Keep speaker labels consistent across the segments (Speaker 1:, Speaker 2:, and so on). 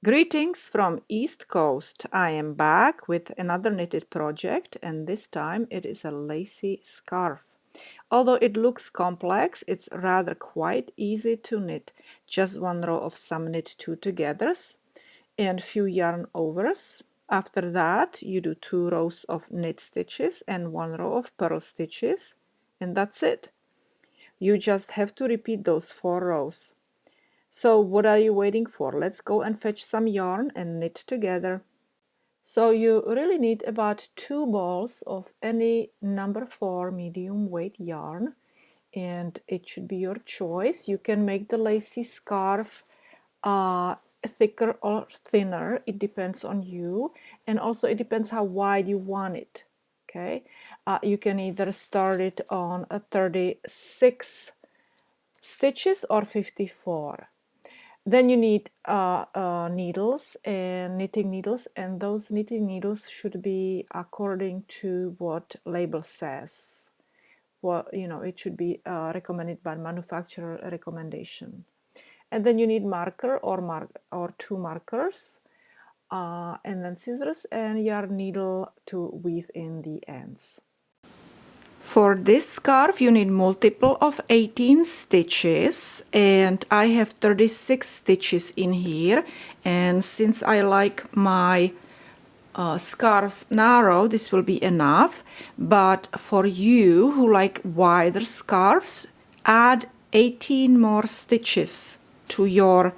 Speaker 1: Greetings from East Coast. I am back with another knitted project, and this time it is a lacy scarf. Although it looks complex, it's rather quite easy to knit. Just one row of some knit two togethers and few yarn overs. After that, you do 2 rows of knit stitches and 1 row of purl stitches, and that's it. You just have to repeat those 4 rows. So what are you waiting for? Let's go and fetch some yarn and knit together. So you really need about 2 balls of any number 4 medium weight yarn, and it should be your choice. You can make the lacy scarf thicker or thinner. It depends on you, and also it depends how wide you want it. Okay, you can either start it on a 36 stitches or 54. Then you need needles and knitting needles, and those knitting needles should be according to what label says. Well, it should be recommended by manufacturer recommendation. And then you need marker or 2 markers, and then scissors and yarn needle to weave in the ends. For this scarf you need multiple of 18 stitches, and I have 36 stitches in here, and since I like my scarves narrow, this will be enough. But for you who like wider scarves, add 18 more stitches to your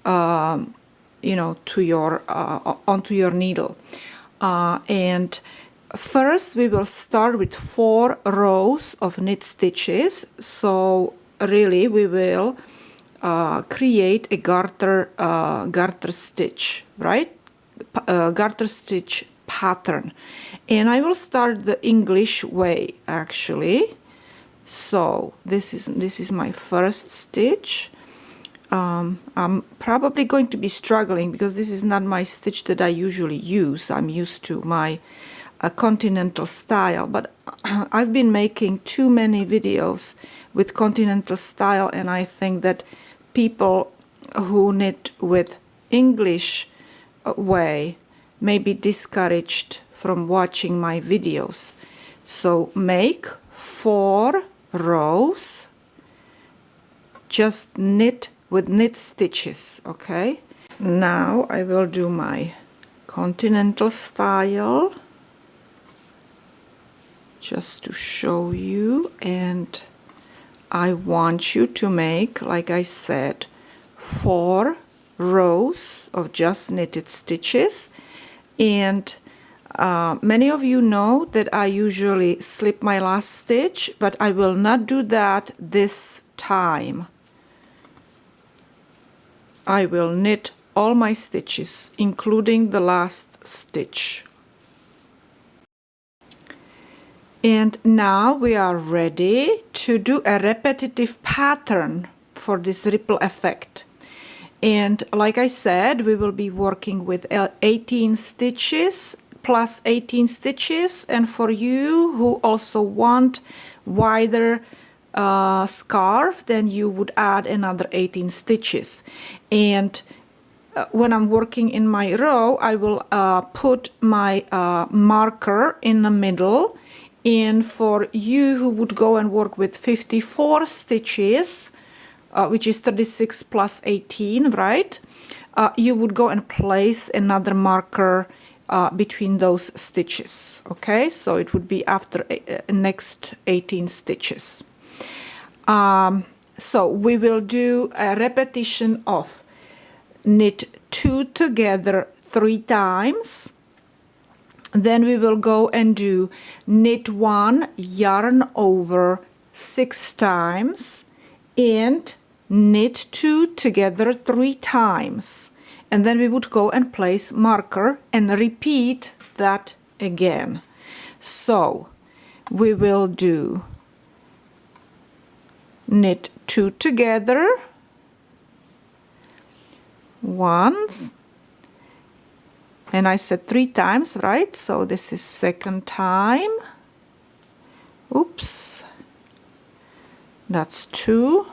Speaker 1: onto your needle. And first we will start with 4 rows of knit stitches. So really we will create a garter stitch, right? Garter stitch pattern, and I will start the English way actually. So this is my first stitch. I'm probably going to be struggling because this is not my stitch that I usually use. I'm used to my continental style, but I've been making too many videos with continental style, and I think that people who knit with English way may be discouraged from watching my videos. So make 4 rows, just knit with knit stitches. Okay, now I will do my continental style just to show you, and I want you to make, like I said, 4 rows of just knitted stitches. And many of you know that I usually slip my last stitch, but I will not do that this time. I will knit all my stitches, including the last stitch. And now we are ready to do a repetitive pattern for this ripple effect. And like I said, we will be working with 18 stitches plus 18 stitches. And for you who also want wider scarf, then you would add another 18 stitches. And when I'm working in my row, I will put my marker in the middle. And for you who would go and work with 54 stitches, which is 36 plus 18, right? You would go and place another marker between those stitches. Okay, so it would be after next 18 stitches. So we will do a repetition of knit 2 together 3 times. Then we will go and do knit 1, yarn over 6 times, and knit 2 together 3 times. And then we would go and place marker and repeat that again. So we will do knit 2 together once, and I said 3 times, right? So this is second time. Oops, that's 2,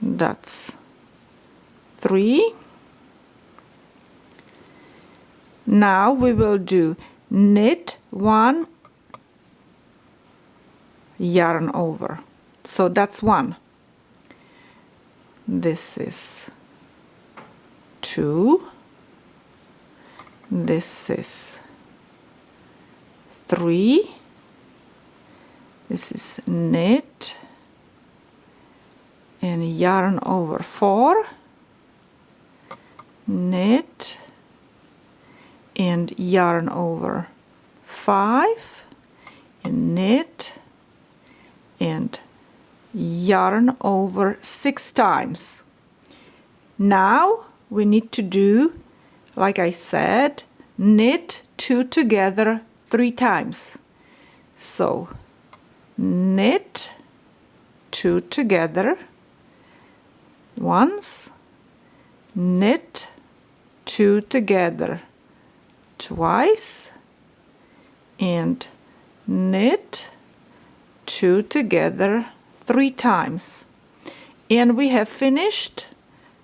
Speaker 1: that's 3, Now we will do knit 1, yarn over. So that's 1. This is 2. This is 3. This is knit and yarn over 4. Knit and yarn over 5. And knit and yarn over 6 times. Now we need to do, like I said, knit 2 together 3 times. So knit 2 together once, knit 2 together twice, and knit 2 together 3 times. And we have finished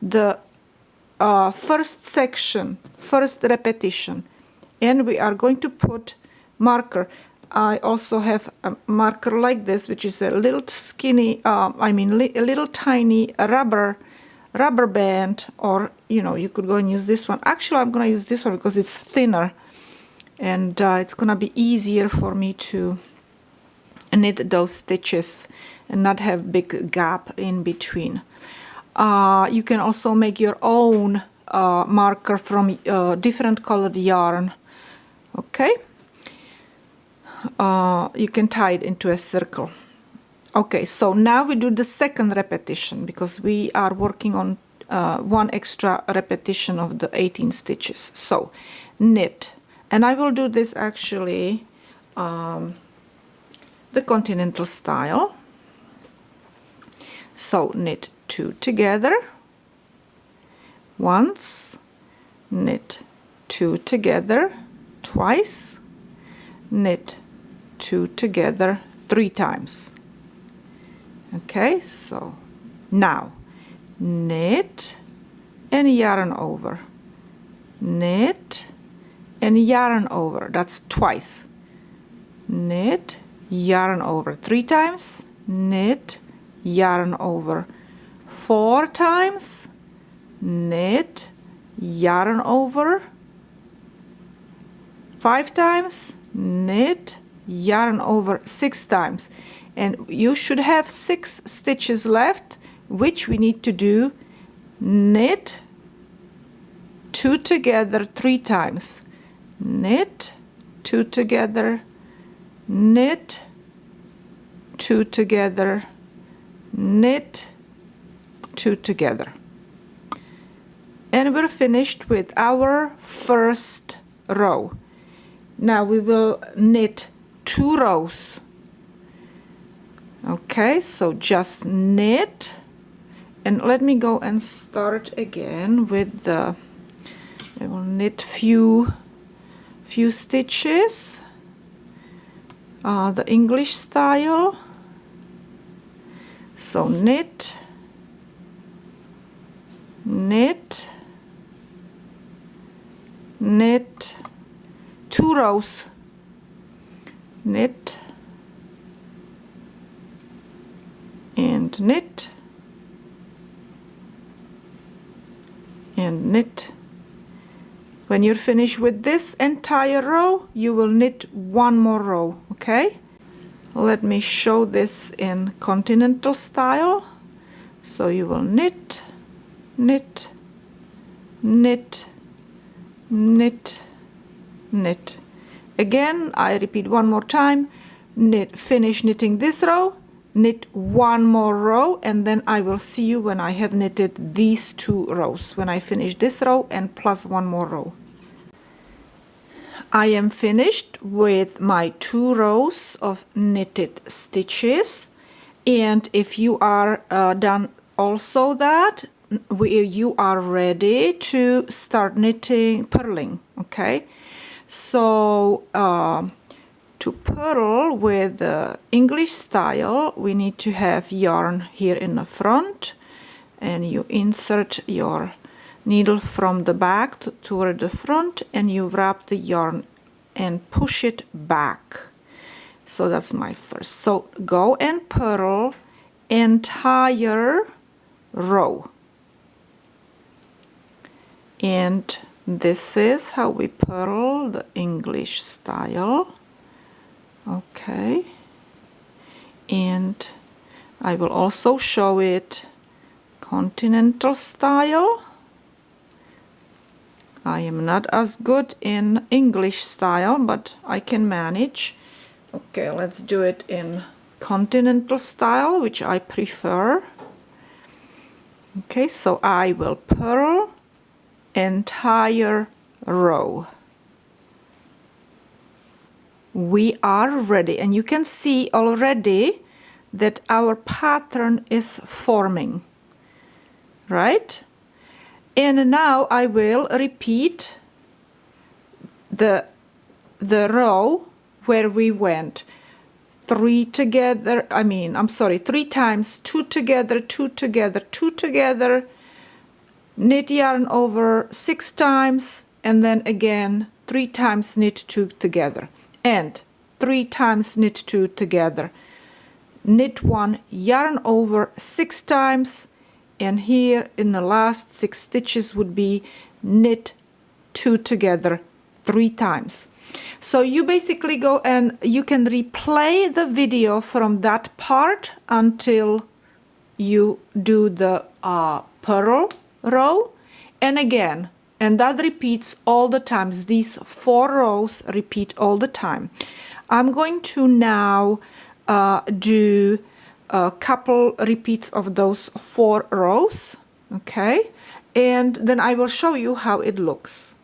Speaker 1: the first section, first repetition, and we are going to put marker. I also have a marker like this, which is a little skinny, a little tiny rubber band, or you could go and use this one. Actually, I'm going to use this one because it's thinner, and it's going to be easier for me to knit those stitches and not have big gap in between. You can also make your own marker from different colored yarn. Okay, you can tie it into a circle. Okay, so now we do the second repetition because we are working on 1 extra repetition of the 18 stitches. So knit, and I will do this actually the continental style. So knit 2 together once, knit 2 together twice, knit 2 together 3 times. Okay, so now knit and yarn over, knit and yarn over, that's twice, knit, yarn over 3 times, knit, yarn over 4 times, knit, yarn over 5 times, knit, yarn over 6 times. And you should have 6 stitches left, which we need to do knit 2 together 3 times, knit 2 together, knit 2 together, knit 2 together. And we're finished with our first row. Now we will knit 2 rows. Okay, so just knit, and let me go and start again with the, I will knit few stitches, the English style. So knit, knit, knit, 2 rows, knit, and knit, and knit. When you're finished with this entire row, you will knit 1 more row. Okay, let me show this in continental style. So you will knit, knit, knit, knit, knit. Again, I repeat 1 more time. Knit, finish knitting this row, knit 1 more row, and then I will see you when I have knitted these 2 rows, when I finish this row and plus 1 more row. I am finished with my 2 rows of knitted stitches, and if you are done also that, you are ready to start knitting, purling. Okay, so to purl with the English style, we need to have yarn here in the front, and you insert your needle from the back toward the front, and you wrap the yarn and push it back. So that's my first. So go and purl entire row. And this is how we purl the English style. Okay. And I will also show it continental style. I am not as good in English style, but I can manage. Okay, let's do it in continental style, which I prefer. Okay, so I will purl entire row. We are ready, and you can see already that our pattern is forming, right? And now I will repeat the row where we went three together, three times, two together, two together, two together, knit yarn over 6 times, and then again 3 times knit 2 together, and 3 times knit 2 together, knit 1, yarn over 6 times, and here in the last 6 stitches would be knit 2 together 3 times. So you basically go and you can replay the video from that part until you do the purl row, and again, and that repeats all the times. These 4 rows repeat all the time. I'm going to now do a couple repeats of those 4 rows, okay, and then I will show you how it looks.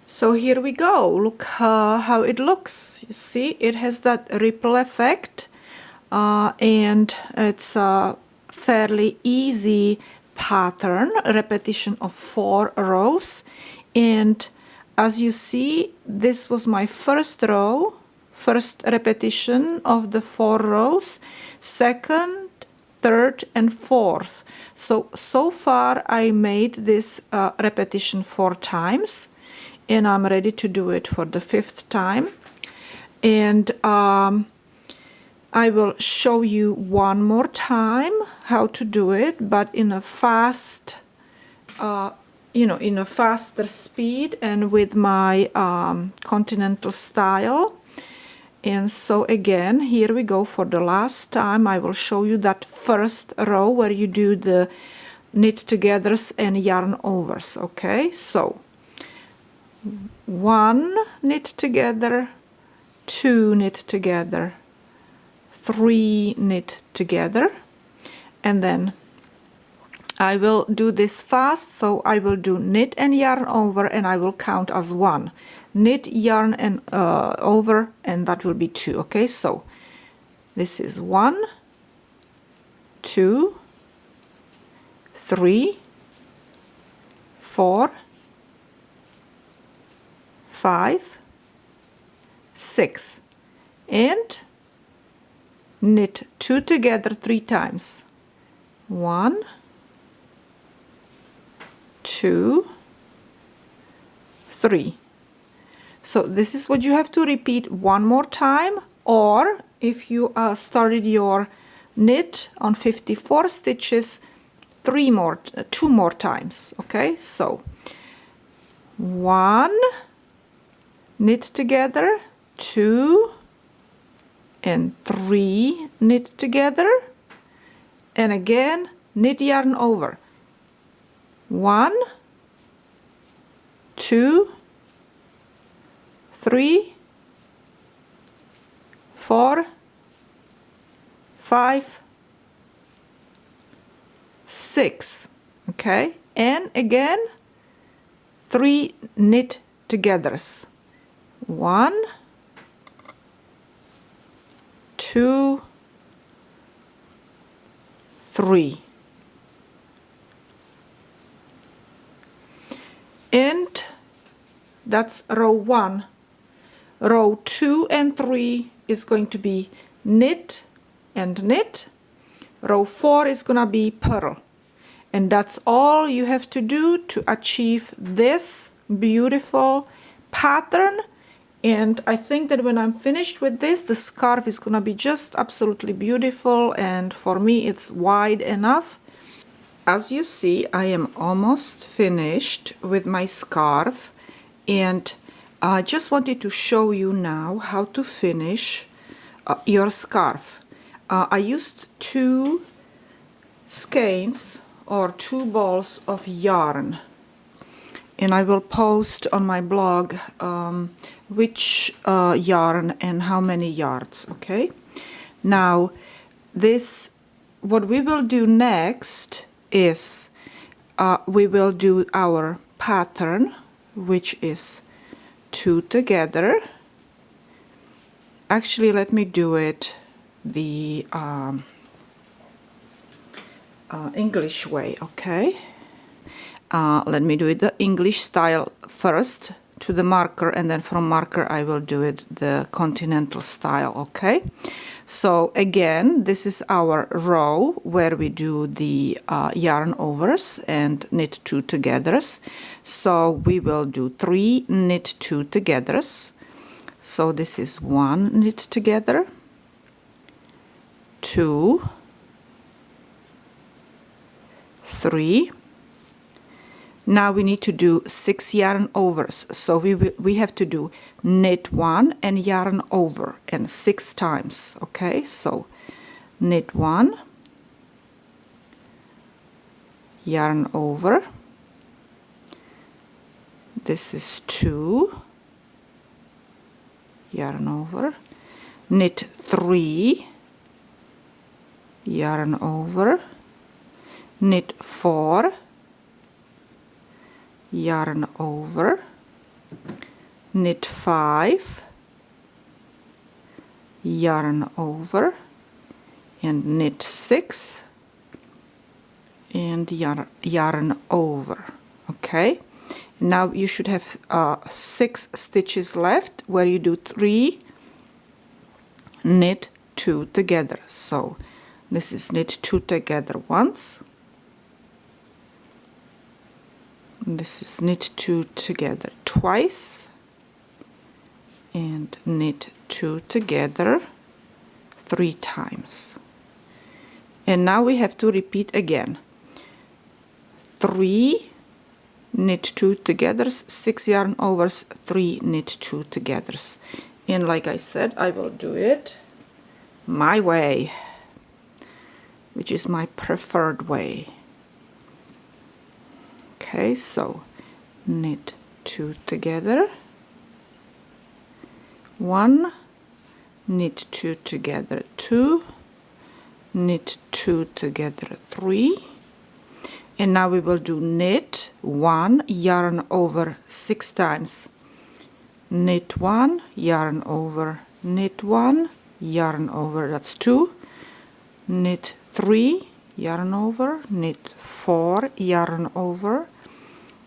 Speaker 1: So here we go. Look how it looks. You see, it has that ripple effect, and it's a fairly easy pattern, repetition of 4 rows. And as you see, this was my first row, first repetition of the 4 rows, second, third, and fourth. So far I made this repetition 4 times, and I'm ready to do it for the 5th time. And I will show you one more time how to do it, but in a fast, in a faster speed and with my continental style. And so again, here we go for the last time. I will show you that first row where you do the knit togethers and yarn overs. Okay, so 1 knit together, 2 knit together, 3 knit together, and then I will do this fast, so I will do knit and yarn over, and I will count as 1 knit, yarn and over, and that will be 2. Okay, so this is 1, 2, 3, 4, 5, 6, and knit 2 together 3 times. 1, 2, 3. So this is what you have to repeat one more time, or if you started your knit on 54 stitches, 2 more times. Okay, so 1 knit together, 2 and 3 knit together, and again knit yarn over. 1, 2, 3, 4, 5, 6. Okay, and again 3 knit togethers. 1, 2, 3. And that's row 1. Row 2 and 3 is going to be knit and knit. Row 4 is gonna be purl. And that's all you have to do to achieve this beautiful pattern. And I think that when I'm finished with this, the scarf is gonna be just absolutely beautiful, and for me it's wide enough. As you see, I am almost finished with my scarf, and I just wanted to show you now how to finish your scarf. I used 2 skeins or 2 balls of yarn, and I will post on my blog which yarn and how many yards. Okay, now this, what we will do next is we will do our pattern, which is 2 together. Actually, let me do it the English way. Okay, let me do it the English style first to the marker, and then from marker I will do it the continental style. Okay, so again, this is our row where we do the yarn overs and knit 2 togethers. So we will do 3 knit 2 togethers. So this is 1 knit together, 2, 3. Now we need to do 6 yarn overs. So we have to do knit 1 and yarn over, and 6 times. Okay, so knit 1, yarn over. This is 2, yarn over, knit 3, yarn over, knit 4, yarn over, knit 5, yarn over, and knit 6 and yarn over. Okay, now you should have 6 stitches left where you do 3 knit 2 together. So this is knit 2 together once, this is knit 2 together twice, and knit 2 together 3 times. And now we have to repeat again. 3 knit 2 togethers, 6 yarn overs, 3 knit 2 togethers. And like I said, I will do it my way, which is my preferred way. Okay, so knit 2 together, 1, knit 2 together 2, knit 2 together 3, and now we will do knit 1, yarn over 6 times, knit 1, yarn over, knit 1, yarn over, that's 2, knit 3, yarn over, knit 4, yarn over,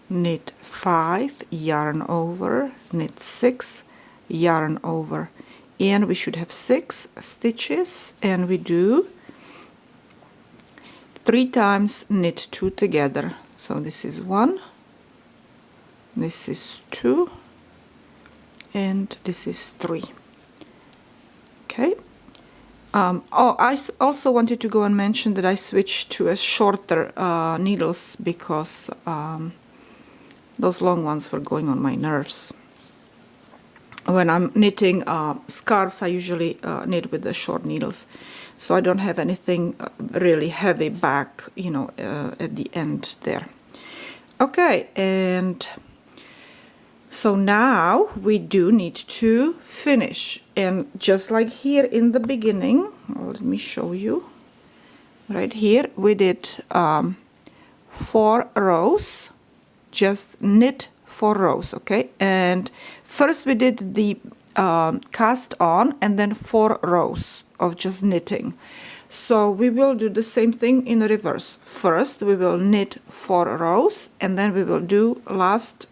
Speaker 1: knit 5, yarn over, knit 6, yarn over, and we should have 6 stitches, and we do 3 times knit 2 together. So this is 1, this is 2, and this is 3. Okay. Oh, I also wanted to go and mention that I switched to a shorter needles because those long ones were going on my nerves. When I'm knitting scarves, I usually knit with the short needles, so I don't have anything really heavy back, you know, at the end there. Okay, and so now we do need to finish, and just like here in the beginning, let me show you. Right here we did 4 rows, just knit 4 rows. Okay, and first we did the cast on, and then 4 rows of just knitting. So we will do the same thing in reverse. First we will knit 4 rows, and then we will do last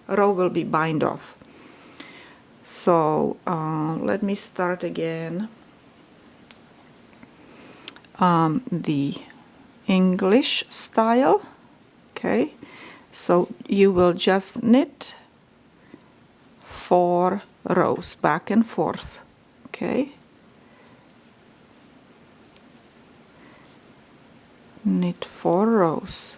Speaker 1: row will be bind off. So let me start again the English style. Okay, so you will just knit 4 rows back and forth. Okay, knit 4 rows,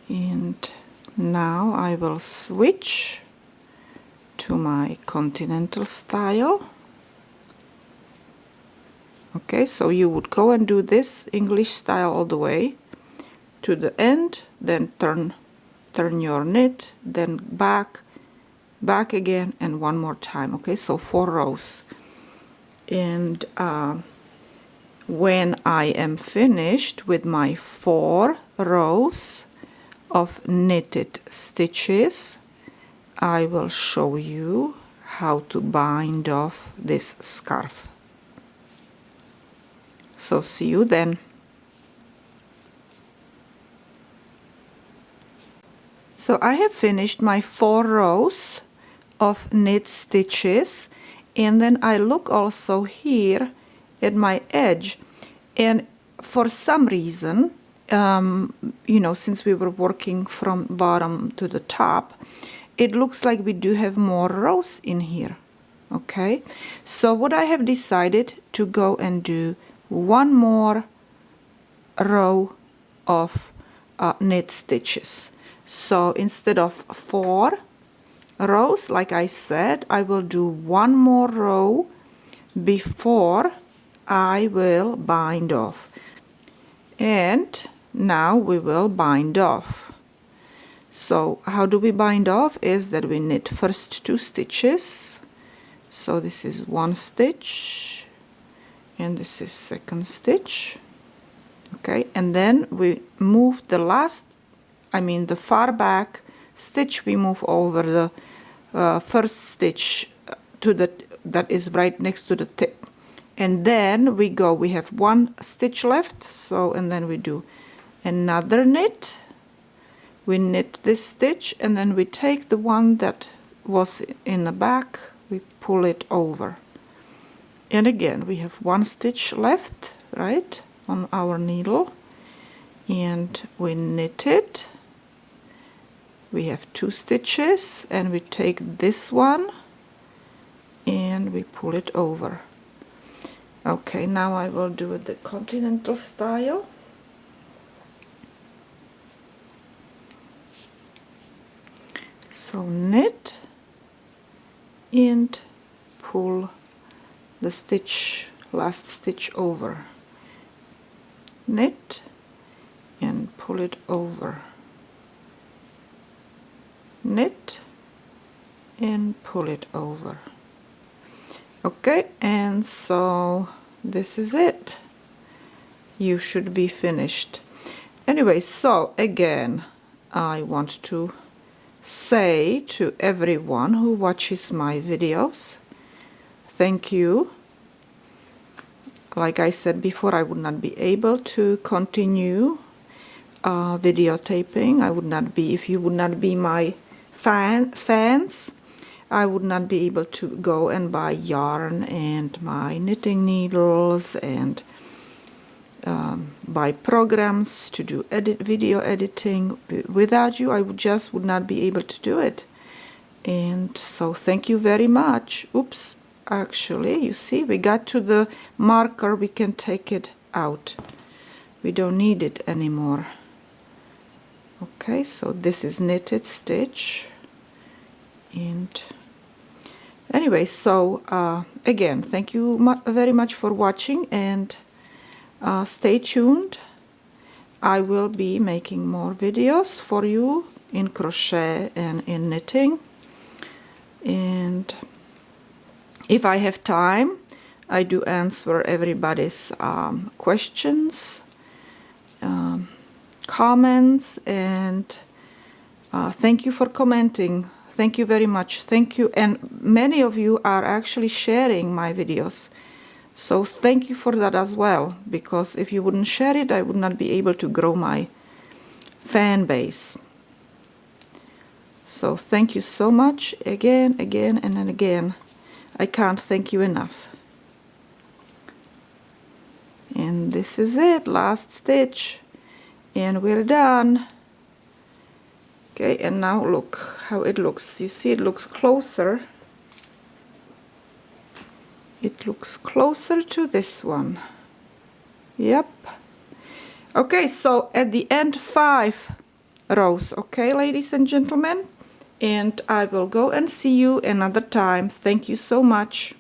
Speaker 1: and now I will switch to my continental style. Okay, so you would go and do this English style all the way to the end, then turn your knit, then back again, and one more time. Okay, so 4 rows. And when I am finished with my 4 rows of knitted stitches, I will show you how to bind off this scarf. So see you then. So I have finished my 4 rows of knit stitches, and then I look also here at my edge, and for some reason, you know, since we were working from bottom to the top, it looks like we do have more rows in here. Okay, so what I have decided to go and do one more row of knit stitches. So instead of 4 rows, like I said, I will do one more row before I will bind off. And now we will bind off. So how do we bind off? Is that we knit first 2 stitches. So this is 1 stitch, and this is 2nd stitch. Okay, and then we move the last, the far back stitch, we move over the 1st stitch to that is right next to the tip, and then we have 1 stitch left. So, and then we do another knit, we knit this stitch, and then we take the one that was in the back, we pull it over, and again we have 1 stitch left, right, on our needle, and we knit it. We have 2 stitches, and we take this one and we pull it over. Okay, now I will do it the continental style. So knit and pull the stitch, last stitch over. Knit and pull it over. Knit and pull it over. Okay, and so this is it. You should be finished. Anyway, so again, I want to say to everyone who watches my videos, thank you. Like I said before, I would not be able to continue videotaping. I would not be, if you would not be my fans, I would not be able to go and buy yarn and my knitting needles and buy programs to do video editing. Without you, I would not be able to do it. And so thank you very much. Oops, actually, you see, we got to the marker, we can take it out. We don't need it anymore. Okay, so this is knitted stitch. And anyway, so again, thank you very much for watching, and stay tuned. I will be making more videos for you in crochet and in knitting, and if I have time, I do answer everybody's questions, comments, and thank you for commenting. Thank you very much. Thank you. And many of you are actually sharing my videos. So thank you for that as well, because if you wouldn't share it, I would not be able to grow my fan base. So thank you so much again, and then again. I can't thank you enough. And this is it, last stitch, and we're done. Okay, and now look how it looks. You see it looks closer. It looks closer to this one. Yep. Okay, so at the end 5 rows, okay, ladies and gentlemen, and I will go and see you another time. Thank you so much.